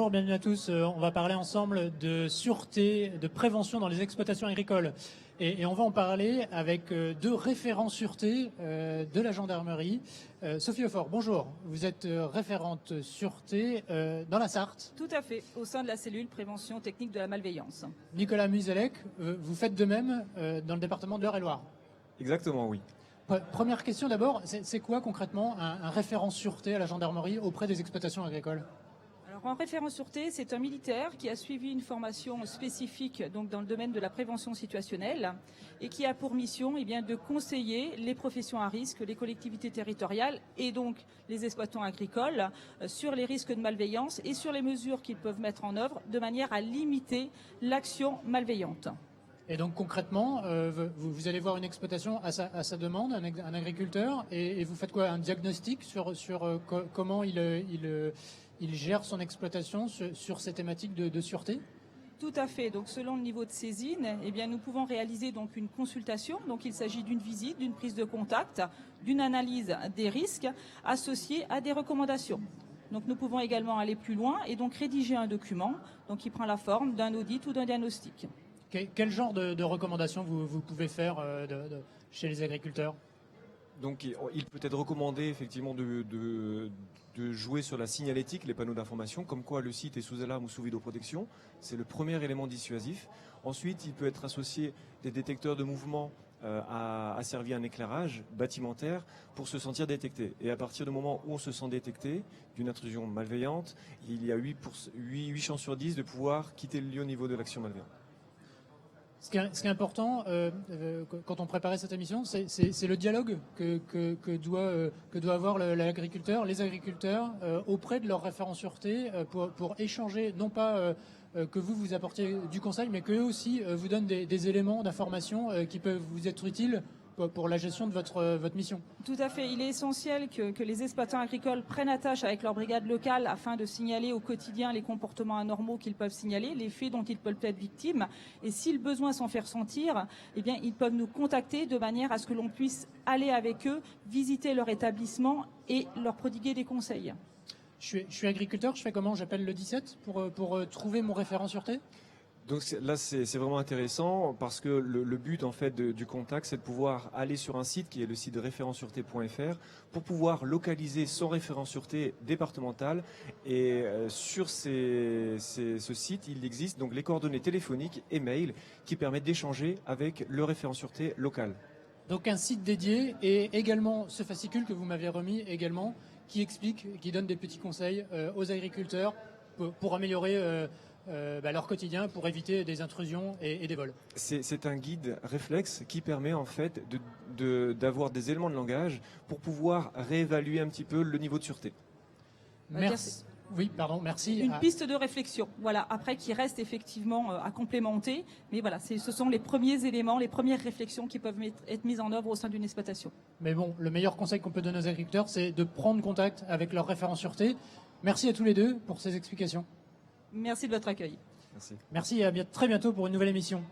bonjour, bienvenue à tous. On va parler ensemble de sûreté, de prévention dans les exploitations agricoles. Et on va en parler avec deux référents sûreté de la gendarmerie. Sophie Aufort, bonjour. Vous êtes référente sûreté dans la Sarthe. Tout à fait, au sein de la cellule prévention technique de la malveillance. Nicolas Muzelec, vous faites de même dans le département de l'Eure-et-Loire. Exactement, oui. Première question d'abord, c'est quoi concrètement un référent sûreté à la gendarmerie auprès des exploitations agricoles ? Alors, un référent sûreté, c'est un militaire qui a suivi une formation spécifique donc, dans le domaine de la prévention situationnelle et qui a pour mission de conseiller les professions à risque, les collectivités territoriales et donc les exploitants agricoles sur les risques de malveillance et sur les mesures qu'ils peuvent mettre en œuvre de manière à limiter l'action malveillante. Et donc concrètement, vous allez voir une exploitation à sa demande, un agriculteur, et vous faites quoi? Un diagnostic sur comment il gère son exploitation sur ces thématiques de sûreté? Tout à fait. Donc, selon le niveau de saisine, nous pouvons réaliser donc une consultation. Donc, il s'agit d'une visite, d'une prise de contact, d'une analyse des risques associés à des recommandations. Donc, nous pouvons également aller plus loin et donc rédiger un document donc qui prend la forme d'un audit ou d'un diagnostic. Quel genre de recommandations vous pouvez faire chez les agriculteurs? Donc, il peut être recommandé effectivement de jouer sur la signalétique, les panneaux d'information, comme quoi le site est sous alarme ou sous vidéoprotection. C'est le premier élément dissuasif. Ensuite, il peut être associé des détecteurs de mouvement à servir un éclairage bâtimentaire pour se sentir détecté. Et à partir du moment où on se sent détecté d'une intrusion malveillante, il y a 8 chances sur 10 de pouvoir quitter le lieu au niveau de l'action malveillante. Ce qui est important quand on préparait cette émission, c'est le dialogue que doit avoir l'agriculteur, les agriculteurs auprès de leurs référents sûreté pour échanger, non pas que vous apportiez du conseil, mais qu'eux aussi vous donnent des éléments d'information qui peuvent vous être utiles pour la gestion de votre mission. Tout à fait. Il est essentiel que les exploitants agricoles prennent attache avec leur brigade locale afin de signaler au quotidien les comportements anormaux qu'ils peuvent signaler, les faits dont ils peuvent être victimes. Et si le besoin s'en fait ressentir, ils peuvent nous contacter de manière à ce que l'on puisse aller avec eux, visiter leur établissement et leur prodiguer des conseils. Je suis agriculteur, je fais comment? J'appelle le 17 pour trouver mon référent sûreté? Donc là, c'est vraiment intéressant parce que le but en fait du contact, c'est de pouvoir aller sur un site qui est le site de référent-sûreté.fr pour pouvoir localiser son référent sûreté départemental. Et sur ce site, il existe donc les coordonnées téléphoniques et mail qui permettent d'échanger avec le référent sûreté local. Donc un site dédié et également ce fascicule que vous m'avez remis également qui explique, qui donne des petits conseils aux agriculteurs pour améliorer leur quotidien, pour éviter des intrusions et des vols. C'est un guide réflexe qui permet en fait d'avoir des éléments de langage pour pouvoir réévaluer un petit peu le niveau de sûreté. Merci. Oui, pardon, merci. Une piste de réflexion, voilà, après qui reste effectivement à complémenter, mais voilà, ce sont les premiers éléments, les premières réflexions qui peuvent être mises en œuvre au sein d'une exploitation. Mais bon, le meilleur conseil qu'on peut donner aux agriculteurs, c'est de prendre contact avec leur référent sûreté. Merci à tous les deux pour ces explications. Merci de votre accueil. Merci. Merci et à très bientôt pour une nouvelle émission.